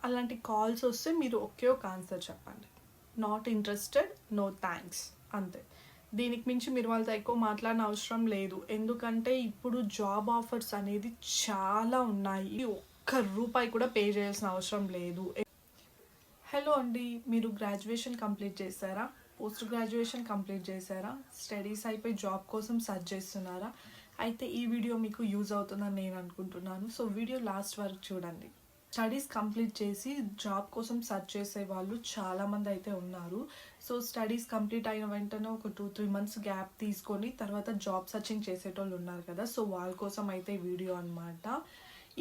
అలాంటి కాల్స్ వస్తే మీరు ఒకే ఒక ఆన్సర్ చెప్పండి, నాట్ ఇంట్రెస్టెడ్, నో థ్యాంక్స్, అంతే. దీనికి మించి మీరు వాళ్ళతో ఎక్కువ మాట్లాడిన అవసరం లేదు. ఎందుకంటే ఇప్పుడు జాబ్ ఆఫర్స్ అనేది చాలా ఉన్నాయి, ఒక్క రూపాయి కూడా పే చేయాల్సిన అవసరం లేదు. హలో అండి, మీరు గ్రాడ్యుయేషన్ కంప్లీట్ చేశారా? పోస్ట్ గ్రాడ్యుయేషన్ కంప్లీట్ చేశారా? స్టడీస్ అయిపోయి జాబ్ కోసం సర్చ్ చేస్తున్నారా? అయితే ఈ వీడియో మీకు యూజ్ అవుతుందని నేను అనుకుంటున్నాను. సో వీడియో లాస్ట్ వరకు చూడండి. స్టడీస్ కంప్లీట్ చేసి జాబ్ కోసం సర్చ్ చేసే వాళ్ళు చాలామంది అయితే ఉన్నారు. సో స్టడీస్ కంప్లీట్ అయిన వెంటనే ఒక 2-3 months గ్యాప్ తీసుకొని తర్వాత జాబ్ సర్చింగ్ చేసేటోళ్ళు ఉన్నారు కదా. సో వాళ్ళ కోసం అయితే వీడియో అనమాట.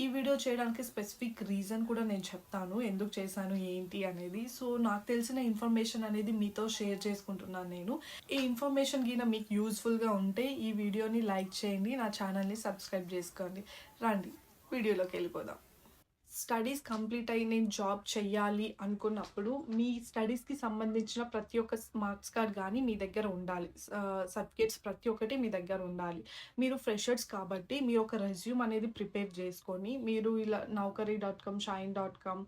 ఈ వీడియో చేయడానికి స్పెసిఫిక్ రీజన్ కూడా నేను చెప్తాను, ఎందుకు చేశాను ఏంటి అనేది. సో నాకు తెలిసిన ఇన్ఫర్మేషన్ అనేది మీతో షేర్ చేసుకుంటున్నాను నేను. ఈ ఇన్ఫర్మేషన్ గిన మీకు యూజ్ఫుల్గా ఉంటే ఈ వీడియోని లైక్ చేయండి, నా ఛానల్ని సబ్స్క్రైబ్ చేసుకోండి. రండి వీడియోలోకి వెళ్ళిపోదాం. స్టడీస్ కంప్లీట్ అయ్యి నేను జాబ్ చెయ్యాలి అనుకున్నప్పుడు మీ స్టడీస్కి సంబంధించిన ప్రతి ఒక్క మార్క్స్ కార్డ్ కానీ మీ దగ్గర ఉండాలి, సర్టిఫికేట్స్ ప్రతి ఒక్కటి మీ దగ్గర ఉండాలి. మీరు ఫ్రెషర్స్ కాబట్టి మీరు ఒక రెజ్యూమ్ అనేది ప్రిపేర్ చేసుకొని మీరు ఇలా Naukri.com, Shine.com,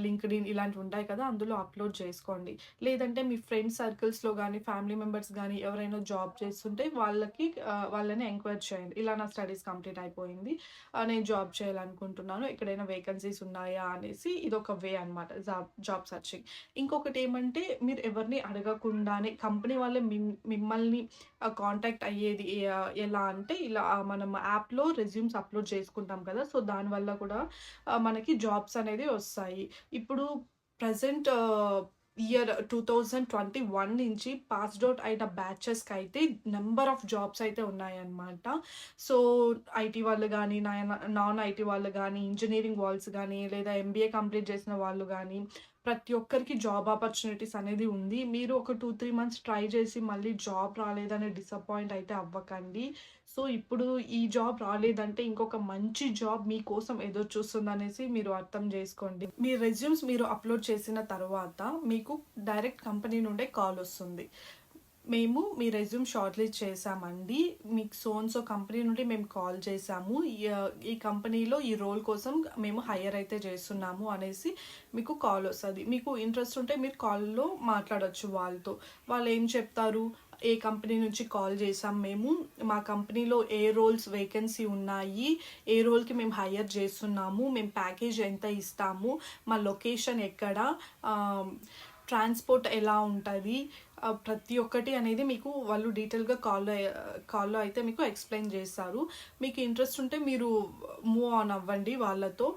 లింక్డ్ఇన్ ఇలాంటివి ఉంటాయి కదా, అందులో అప్లోడ్ చేసుకోండి. లేదంటే మీ ఫ్రెండ్స్ సర్కిల్స్లో కానీ ఫ్యామిలీ మెంబర్స్ కానీ ఎవరైనా జాబ్ చేస్తుంటే వాళ్ళని ఎంక్వైరీ చేయండి. ఇలా నా స్టడీస్ కంప్లీట్ అయిపోయింది, నేను జాబ్ చేయాలనుకుంటున్నాను, ఎక్కడైనా వేకెన్సీస్ ఉన్నాయా అనేసి. ఇది ఒక వే అనమాట జాబ్ సర్చింగ్. ఇంకొకటి ఏమంటే మీరు ఎవరిని అడగకుండానే కంపెనీ వాళ్ళే మిమ్మల్ని కాంటాక్ట్ అయ్యేది ఎలా అంటే ఇలా మనం యాప్లో రెజ్యూమ్స్ అప్లోడ్ చేసుకుంటాం కదా. సో దానివల్ల కూడా మనకి జాబ్స్ అనేది వస్తాయి. ఇప్పుడు ప్రజెంట్ ఇయర్ 2021 నుంచి పాస్డ్ అవుట్ అయిన బ్యాచెస్కి అయితే నెంబర్ ఆఫ్ జాబ్స్ అయితే ఉన్నాయన్నమాట. సో ఐటీ వాళ్ళు కానీ నాన్ ఐటీ వాళ్ళు కానీ ఇంజనీరింగ్ వాల్స్ కానీ లేదా MBA కంప్లీట్ చేసిన వాళ్ళు కానీ ప్రతి ఒక్కరికి జాబ్ ఆపర్చునిటీస్ అనేది ఉంది. మీరు ఒక 2-3 months ట్రై చేసి మళ్ళీ జాబ్ రాలేదని డిసప్పాయింట్ అయితే అవ్వకండి. సో ఇప్పుడు ఈ జాబ్ రాలేదంటే ఇంకొక మంచి జాబ్ మీకోసం ఎదురు చూస్తుందనేసి మీరు అర్థం చేసుకోండి. మీ రెజ్యూమ్స్ మీరు అప్లోడ్ చేసిన తర్వాత మీకు డైరెక్ట్ కంపెనీ నుండే కాల్ వస్తుంది, మేము మీ రెజ్యూమ్ షార్ట్ లిస్ట్ చేసామండి, మీకు సో కంపెనీ నుండి మేము కాల్ చేసాము, ఈ కంపెనీలో ఈ రోల్ కోసం మేము హైర్ అయితే చేస్తున్నాము అనేసి మీకు కాల్ వస్తుంది. మీకు ఇంట్రెస్ట్ ఉంటే మీరు కాల్లో మాట్లాడవచ్చు వాళ్ళతో. వాళ్ళు ఏం చెప్తారు, ఏ కంపెనీ నుంచి కాల్ చేసాం మేము, మా కంపెనీలో ఏ రోల్స్ వేకెన్సీ ఉన్నాయి, ఏ రోల్కి మేము హైర్ చేస్తున్నాము, మేము ప్యాకేజ్ ఎంత ఇస్తాము, మా లొకేషన్ ఎక్కడ, ట్రాన్స్పోర్ట్ ఎలా ఉంటుంది, ప్రతి ఒక్కటి అనేది మీకు వాళ్ళు డీటెయిల్గా కాల్లో అయితే మీకు ఎక్స్ప్లెయిన్ చేస్తారు. మీకు ఇంట్రెస్ట్ ఉంటే మీరు మూవ్ ఆన్ అవ్వండి వాళ్ళతో.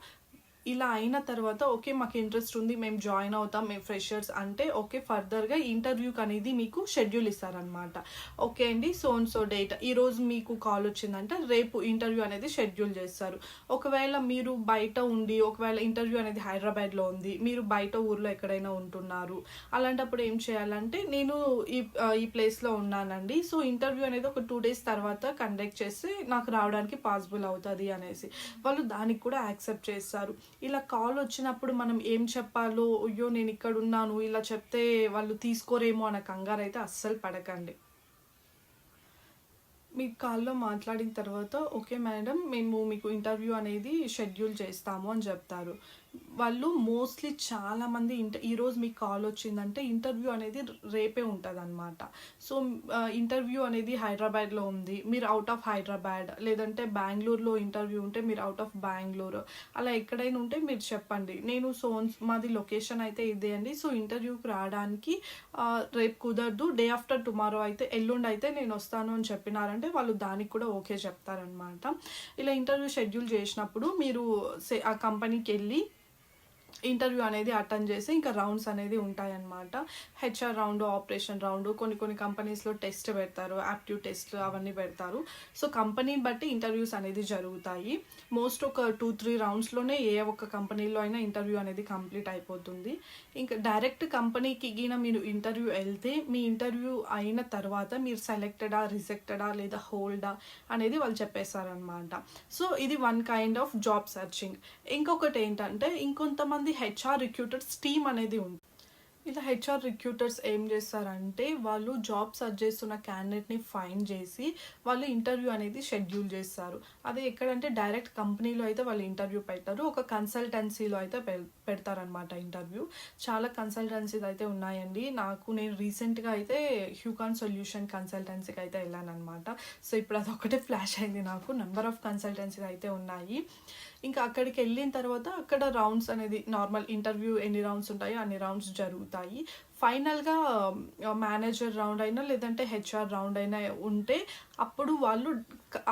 ఇలా అయిన తర్వాత ఓకే మాకు ఇంట్రెస్ట్ ఉంది, మేము జాయిన్ అవుతాం, మేము ఫ్రెషర్స్ అంటే ఓకే, ఫర్దర్గా ఇంటర్వ్యూకి అనేది మీకు షెడ్యూల్ ఇస్తారనమాట. ఓకే అండి, సో డేట్ ఈరోజు మీకు కాల్ వచ్చిందంటే రేపు ఇంటర్వ్యూ అనేది షెడ్యూల్ చేస్తారు. ఒకవేళ మీరు బయట ఉండి, ఒకవేళ ఇంటర్వ్యూ అనేది హైదరాబాద్లో ఉంది, మీరు బయట ఊర్లో ఎక్కడైనా ఉంటున్నారు, అలాంటప్పుడు ఏం చేయాలంటే నేను ఈ ప్లేస్లో ఉన్నానండి, సో ఇంటర్వ్యూ అనేది ఒక 2 days తర్వాత కండక్ట్ చేస్తే నాకు రావడానికి పాసిబుల్ అవుతుంది అనేసి వాళ్ళు దానికి కూడా యాక్సెప్ట్ చేస్తారు. ఇలా కాల్ వచ్చినప్పుడు మనం ఏం చెప్పాలో, అయ్యో నేను ఇక్కడ ఉన్నాను ఇలా చెప్తే వాళ్ళు తీసుకోరేమో అన్న కంగారు అయితే అస్సలు పడకండి. మీ కాల్లో మాట్లాడిన తర్వాత ఓకే మేడం మేము మీకు ఇంటర్వ్యూ అనేది షెడ్యూల్ చేస్తాము అని చెప్తారు. వాళ్ళు మోస్ట్లీ చాలామంది ఈరోజు మీకు కాల్ వచ్చిందంటే ఇంటర్వ్యూ అనేది రేపే ఉంటుంది అనమాట. సో ఇంటర్వ్యూ అనేది హైదరాబాద్లో ఉంది, మీరు అవుట్ ఆఫ్ హైదరాబాద్, లేదంటే బెంగళూరులో ఇంటర్వ్యూ ఉంటే మీరు అవుట్ ఆఫ్ బెంగళూరు, అలా ఎక్కడైనా ఉంటే మీరు చెప్పండి, నేను మాది లొకేషన్ అయితే ఇదే అండి, సో ఇంటర్వ్యూకి రావడానికి రేపు కుదరదు, డే ఆఫ్టర్ టుమారో అయితే ఎల్లుండి అయితే నేను వస్తాను అని చెప్పినారంటే వాళ్ళు దానికి కూడా ఓకే చెప్తారనమాట. ఇలా ఇంటర్వ్యూ షెడ్యూల్ చేసినప్పుడు మీరు ఆ కంపెనీకి వెళ్ళి ఇంటర్వ్యూ అనేది అటెండ్ చేసి ఇంకా రౌండ్స్ అనేది ఉంటాయన్నమాట. HR రౌండ్, ఆపరేషన్ రౌండ్, కొన్ని కంపెనీస్లో టెస్ట్ పెడతారు, యాప్ట్యూడ్ టెస్ట్ అవన్నీ పెడతారు. సో కంపెనీని బట్టి ఇంటర్వ్యూస్ అనేది జరుగుతాయి. మోస్ట్ ఒక 2-3 roundsలోనే ఏ ఒక్క కంపెనీలో అయినా ఇంటర్వ్యూ అనేది కంప్లీట్ అయిపోతుంది. ఇంకా డైరెక్ట్ కంపెనీకి గిన మీరు ఇంటర్వ్యూ వెళ్తే మీ ఇంటర్వ్యూ అయిన తర్వాత మీరు సెలెక్టెడా, రిజెక్టెడా లేదా హోల్డా అనేది వాళ్ళు చెప్పేస్తారనమాట. సో ఇది one kind of job searching. ఇంకొకటి ఏంటంటే ఇంకొంతమంది HR రిక్రూటర్స్ టీమ్ అనేది ఉంది. ఇలా హెచ్ఆర్ రిక్రూటర్స్ ఏం చేస్తారంటే వాళ్ళు జాబ్ సర్చ్ చేస్తున్న క్యాండిడేట్ని ఫైండ్ చేసి వాళ్ళు ఇంటర్వ్యూ అనేది షెడ్యూల్ చేస్తారు. అది ఎక్కడంటే డైరెక్ట్ కంపెనీలో అయితే వాళ్ళు ఇంటర్వ్యూ పెట్టరు, ఒక కన్సల్టెన్సీలో అయితే పెడతారనమాట ఇంటర్వ్యూ. చాలా కన్సల్టెన్సీస్ అయితే ఉన్నాయండి. నేను రీసెంట్గా అయితే హ్యూకాన్ సొల్యూషన్ కన్సల్టెన్సీకి అయితే వెళ్ళాను అనమాట. సో ఇప్పుడు అదొక్కటే ఫ్లాష్ అయింది నాకు. నెంబర్ ఆఫ్ కన్సల్టెన్సీస్ అయితే ఉన్నాయి. ఇంకా అక్కడికి వెళ్ళిన తర్వాత అక్కడ రౌండ్స్ అనేది నార్మల్ ఇంటర్వ్యూ ఎన్ని రౌండ్స్ ఉంటాయో అన్ని రౌండ్స్ జరుగుతాయి. ఫైనల్గా మేనేజర్ రౌండ్ అయినా లేదంటే హెచ్ఆర్ రౌండ్ అయినా ఉంటే అప్పుడు వాళ్ళు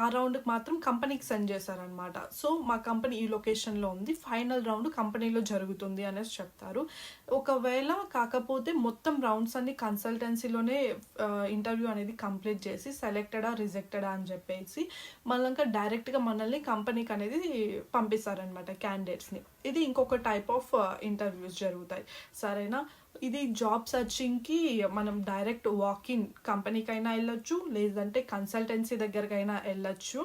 ఆ రౌండ్కి మాత్రం కంపెనీకి సెండ్ చేశారనమాట. సో మా కంపెనీ ఈ లొకేషన్లో ఉంది, ఫైనల్ రౌండ్ కంపెనీలో జరుగుతుంది అనేసి చెప్తారు. ఒకవేళ కాకపోతే మొత్తం రౌండ్స్ అన్ని కన్సల్టెన్సీలోనే ఇంటర్వ్యూ అనేది కంప్లీట్ చేసి సెలెక్టెడా రిజెక్టెడా అని చెప్పేసి మళ్ళీ డైరెక్ట్గా మనల్ని కంపెనీకి అనేది పంపిస్తారనమాట క్యాండిడేట్స్ని. ఇది ఇంకొక టైప్ ఆఫ్ ఇంటర్వ్యూస్ జరుగుతాయి. సరేనా? ఇది జాబ్ సర్చింగ్కి మనం డైరెక్ట్ వాకిన్ కంపెనీకైనా వెళ్ళొచ్చు, లేదంటే కన్సల్టెన్సీ దగ్గరకైనా వెళ్ళొచ్చు,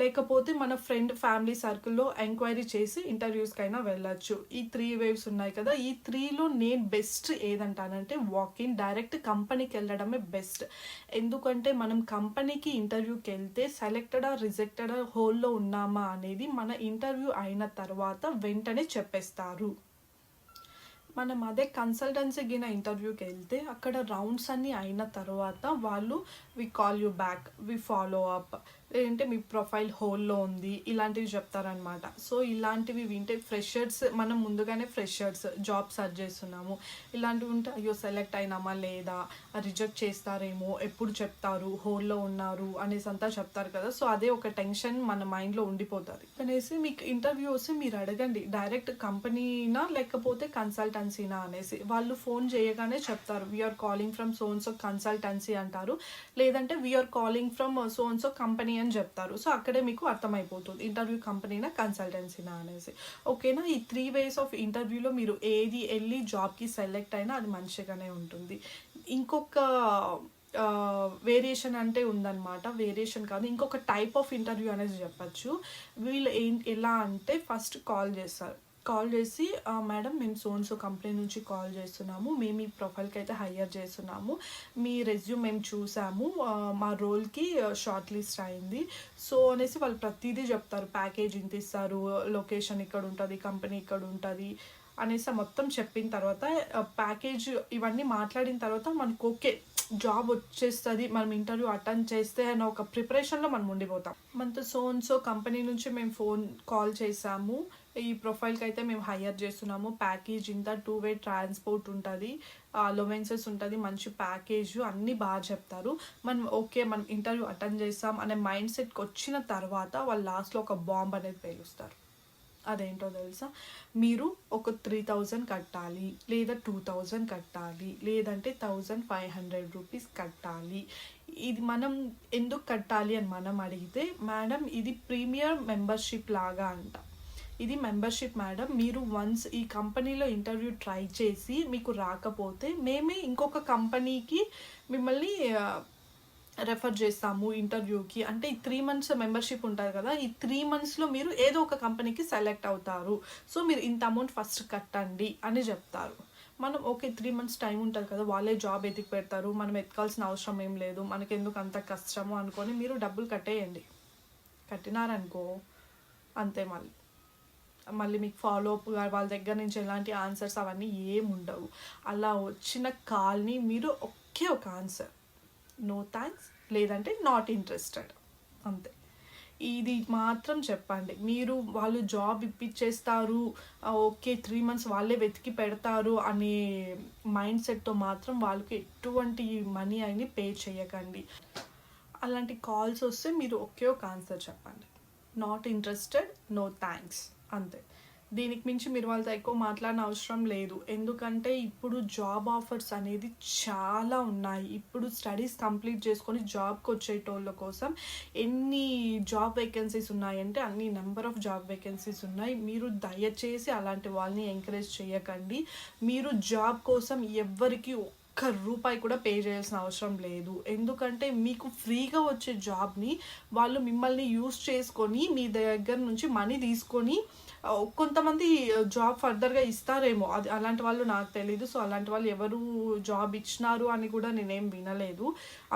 లేకపోతే మన ఫ్రెండ్ ఫ్యామిలీ సర్కిల్లో ఎంక్వైరీ చేసి ఇంటర్వ్యూస్కైనా వెళ్ళొచ్చు. ఈ 3 వేవ్స్ ఉన్నాయి కదా, ఈ 3లో నేను బెస్ట్ ఏదంటానంటే వాకిన్, డైరెక్ట్ కంపెనీకి వెళ్ళడమే బెస్ట్. ఎందుకంటే మనం కంపెనీకి ఇంటర్వ్యూకి వెళ్తే సెలెక్టెడా రిజెక్టెడా హోల్లో ఉన్నామా అనేది మన ఇంటర్వ్యూ అయిన తర్వాత వెంటనే చెప్పేస్తారు. మనం అదే కన్సల్టెన్సీ గిన ఇంటర్వ్యూకి వెళ్తే అక్కడ రౌండ్స్ అన్నీ అయిన తర్వాత వాళ్ళు we call you back, we follow up, లేదంటే మీ ప్రొఫైల్ హోల్లో ఉంది, ఇలాంటివి చెప్తారనమాట. సో ఇలాంటివి వింటే ఫ్రెషర్స్, మనం ముందుగానే ఫ్రెషర్స్ జాబ్ సర్చ్ చేస్తున్నాము, ఇలాంటివి ఉంటే అయ్యో సెలెక్ట్ అయినామా లేదా, రిజెక్ట్ చేస్తారేమో, ఎప్పుడు చెప్తారు, హోల్లో ఉన్నారు అనేసి అంతా చెప్తారు కదా. సో అదే ఒక టెన్షన్ మన మైండ్లో ఉండిపోతుంది అనేసి మీకు ఇంటర్వ్యూ వస్తే మీరు అడగండి డైరెక్ట్ కంపెనీనా లేకపోతే కన్సల్టెన్సీనా అనేసి. వాళ్ళు ఫోన్ చేయగానే చెప్తారు we're calling from Sonso consultancy అంటారు, లేదంటే we're calling from Sonso company అని చెప్తారు. సో అక్కడే మీకు అర్థమైపోతుంది ఇంటర్వ్యూ కంపెనీనా కన్సల్టెన్సీనా అనేసి. ఓకేనా? ఈ 3 వేస్ ఆఫ్ ఇంటర్వ్యూలో మీరు ఏది వెళ్ళి జాబ్కి సెలెక్ట్ అయినా అది మంచిగానే ఉంటుంది. ఇంకొక వేరియేషన్ అంటే ఉందన్నమాట, వేరియేషన్ కాదు, ఇంకొక టైప్ ఆఫ్ ఇంటర్వ్యూ అనేది చెప్పచ్చు. వీళ్ళు ఎలా అంటే ఫస్ట్ కాల్ చేస్తారు, కాల్ చేసి మేడం మేము సోన్సో కంపెనీ నుంచి కాల్ చేస్తున్నాము, మేము ఈ ప్రొఫైల్కి అయితే హైయర్ చేస్తున్నాము, మీ రెజ్యూమ్ మేము చూసాము, మా రోల్కి షార్ట్ లిస్ట్ అయింది, సో అనేసి వాళ్ళు ప్రతిదీ చెప్తారు. ప్యాకేజ్ ఇంత ఇస్తారు, లొకేషన్ ఇక్కడ ఉంటుంది, కంపెనీ ఇక్కడ ఉంటుంది అనేసి మొత్తం చెప్పిన తర్వాత ప్యాకేజ్ ఇవన్నీ మాట్లాడిన తర్వాత మనకు ఓకే జాబ్ వచ్చేస్తుంది, మనం ఇంటర్వ్యూ అటెండ్ చేస్తే అని ఒక ప్రిపరేషన్లో మనం ఉండిపోతాం. మనతో సో కంపెనీ నుంచి మేము కాల్ చేసాము, ఈ ప్రొఫైల్కి అయితే మేము హైయర్ చేస్తున్నాము, ప్యాకేజ్ ఇంత 2-వే ట్రాన్స్పోర్ట్ ఉంటుంది, అలవెన్సెస్ ఉంటుంది, మంచి ప్యాకేజ్ అన్నీ బాగా చెప్తారు. మనం ఓకే మనం ఇంటర్వ్యూ అటెండ్ చేస్తాం అనే మైండ్ సెట్కి వచ్చిన తర్వాత వాళ్ళు లాస్ట్లో ఒక బాంబ్ అనేది పేలుస్తారు. అదేంటో తెలుసా? మీరు ఒక 3000 కట్టాలి, లేదా 2000 కట్టాలి, లేదంటే 1500 రూపీస్ కట్టాలి. ఇది మనం ఎందుకు కట్టాలి అని మనం అడిగితే, మేడం ఇది ప్రీమియర్ మెంబర్షిప్ లాగా అంట. ఇది మెంబర్షిప్ మేడం, మీరు వన్స్ ఈ కంపెనీలో ఇంటర్వ్యూ ట్రై చేసి మీకు రాకపోతే మేమే ఇంకొక కంపెనీకి మిమ్మల్ని రెఫర్ చేస్తాము ఇంటర్వ్యూకి. అంటే ఈ 3 months మెంబర్షిప్ ఉంటుంది కదా, ఈ 3 monthsలో మీరు ఏదో ఒక కంపెనీకి సెలెక్ట్ అవుతారు, సో మీరు ఇంత అమౌంట్ ఫస్ట్ కట్టండి అని చెప్తారు. మనం ఓకే 3 months టైం ఉంటుంది కదా, వాళ్ళే జాబ్ ఎతికి పెడతారు, మనం ఎత్తుకాల్సిన అవసరం ఏం లేదు, మనకెందుకు అంత కష్టము అనుకొని మీరు డబ్బులు కట్టేయండి. కట్టినారనుకో అంతే, మళ్ళీ మీకు ఫాలో అప్ వాళ్ళ దగ్గర నుంచి ఎలాంటి ఆన్సర్స్ అవన్నీ ఏమి ఉండవు. అలా వచ్చిన కాల్ని మీరు ఒకే ఒక ఆన్సర్, నో థ్యాంక్స్, లేదంటే నాట్ ఇంట్రెస్టెడ్, అంతే. ఇది మాత్రం చెప్పండి. మీరు వాళ్ళు జాబ్ ఇప్పించేస్తారు, ఓకే 3 months వాళ్ళే వెతికి పెడతారు అనే మైండ్ సెట్తో మాత్రం వాళ్ళకి ఎటువంటి మనీ అయినా పే చేయకండి. అలాంటి కాల్స్ వస్తే మీరు ఒకే ఒక ఆన్సర్ చెప్పండి, నాట్ ఇంట్రెస్టెడ్, నో థ్యాంక్స్, అంతే. దీనికి మించి మీరు వాళ్ళతో ఎక్కువ మాట్లాడిన అవసరం లేదు. ఎందుకంటే ఇప్పుడు జాబ్ ఆఫర్స్ అనేది చాలా ఉన్నాయి. ఇప్పుడు స్టడీస్ కంప్లీట్ చేసుకొని జాబ్కి వచ్చేటోళ్ళ కోసం ఎన్ని జాబ్ వేకెన్సీస్ ఉన్నాయంటే అన్ని నెంబర్ ఆఫ్ జాబ్ వేకెన్సీస్ ఉన్నాయి. మీరు దయచేసి అలాంటి వాళ్ళని ఎంకరేజ్ చేయకండి. మీరు జాబ్ కోసం ఎవ్వరికి రూపాయి కూడా పే చేయాల్సిన అవసరం లేదు. ఎందుకంటే మీకు ఫ్రీగా వచ్చే జాబ్ని వాళ్ళు మిమ్మల్ని యూజ్ చేసుకొని మీ దగ్గర నుంచి మనీ తీసుకొని కొంతమంది జాబ్ ఫర్దర్గా ఇస్తారేమో, అది అలాంటి వాళ్ళు నాకు తెలీదు. సో అలాంటి వాళ్ళు ఎవరు జాబ్ ఇచ్చినారు అని కూడా నేనేం వినలేదు,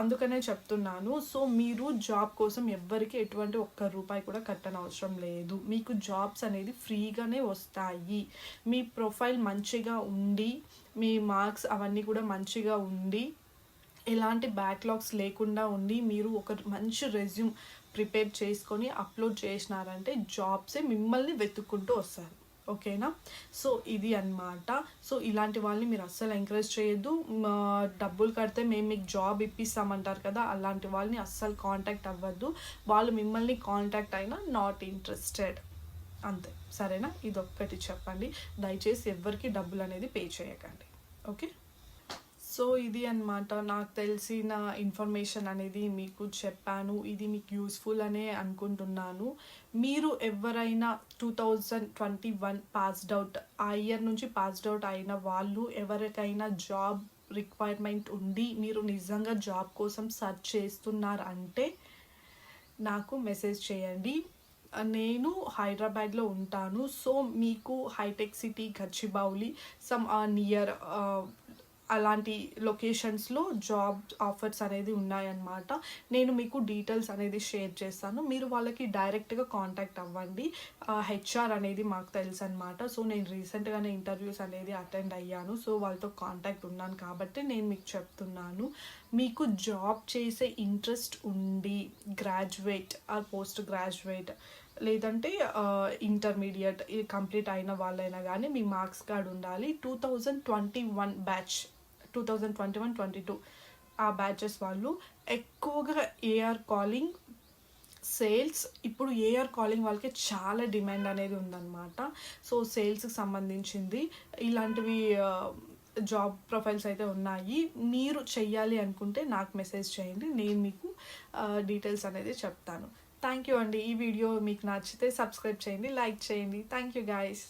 అందుకనే చెప్తున్నాను. సో మీరు జాబ్ కోసం ఎవ్వరికి ఎటువంటి ఒక్క రూపాయి కూడా కట్టనవసరం లేదు. మీకు జాబ్స్ అనేది ఫ్రీగానే వస్తాయి. మీ ప్రొఫైల్ మంచిగా ఉండి, మీ మార్క్స్ అవన్నీ కూడా మంచిగా ఉండి, ఎలాంటి బ్యాక్లాగ్స్ లేకుండా ఉండి, మీరు ఒక మంచి రెజ్యూమ్ ప్రిపేర్ చేసుకొని అప్లోడ్ చేసినారంటే జాబ్సే మిమ్మల్ని వెతుక్కుంటూ వస్తారు. ఓకేనా? సో ఇది అన్నమాట. సో ఇలాంటి వాళ్ళని మీరు అస్సలు ఎంకరేజ్ చేయొద్దు. డబ్బులు కడితే మేము మీకు జాబ్ ఇప్పిస్తామంటారు కదా, అలాంటి వాళ్ళని అస్సలు కాంటాక్ట్ అవ్వద్దు. వాళ్ళు మిమ్మల్ని కాంటాక్ట్ అయినా నాట్ ఇంట్రెస్టెడ్, అంతే. సరేనా? ఇదొక్కటి చెప్పండి. దయచేసి ఎవ్వరికి డబ్బులు అనేది పే చేయకండి. ఓకే? సో ఇది అన్నమాట, నాకు తెలిసిన ఇన్ఫర్మేషన్ అనేది మీకు చెప్పాను. ఇది మీకు యూస్ఫుల్ అనే అనుకుంటున్నాను. మీరు ఎవరైనా 2021 పాస్డ్ అవుట్, ఆ ఇయర్ నుంచి పాస్డ్ అవుట్ అయిన వాళ్ళు ఎవరికైనా జాబ్ రిక్వైర్మెంట్ ఉండి మీరు నిజంగా జాబ్ కోసం సర్చ్ చేస్తున్నారు అంటే నాకు మెసేజ్ చేయండి. నేను హైదరాబాద్లో ఉంటాను. సో మీకు హైటెక్ సిటీ, గచ్చిబౌలి, సమ్ నియర్ అలాంటి లొకేషన్స్లో జాబ్ ఆఫర్స్ అనేది ఉన్నాయన్నమాట. నేను మీకు డీటెయిల్స్ అనేది షేర్ చేస్తాను. మీరు వాళ్ళకి డైరెక్ట్గా కాంటాక్ట్ అవ్వండి. హెచ్ఆర్ అనేది మాకు తెలుసు అనమాట. సో నేను రీసెంట్గానే ఇంటర్వ్యూస్ అనేది అటెండ్ అయ్యాను. సో వాళ్ళతో కాంటాక్ట్ ఉన్నాను కాబట్టి నేను మీకు చెప్తున్నాను. మీకు జాబ్ చేసే ఇంట్రెస్ట్ ఉండి, గ్రాడ్యుయేట్ ఆర్ పోస్ట్ గ్రాడ్యుయేట్ లేదంటే ఇంటర్మీడియట్ కంప్లీట్ అయిన వాళ్ళైనా కానీ మీ మార్క్స్ కార్డ్ ఉండాలి. 2021 బ్యాచ్, 2021-22 ఆ బ్యాచెస్ వాళ్ళు ఎక్కువగా ఏఆర్ కాలింగ్, సేల్స్, ఇప్పుడు ఏఆర్ కాలింగ్ వాళ్ళకి చాలా డిమాండ్ అనేది ఉందన్నమాట. సో సేల్స్కి సంబంధించింది ఇలాంటివి జాబ్ ప్రొఫైల్స్ అయితే ఉన్నాయి. మీరు చెయ్యాలి అనుకుంటే నాకు మెసేజ్ చేయండి, నేను మీకు డీటెయిల్స్ అనేది చెప్తాను. థ్యాంక్ యూ అండి. ఈ వీడియో మీకు నచ్చితే సబ్స్క్రైబ్ చేయండి, లైక్ చేయండి. Thank you guys.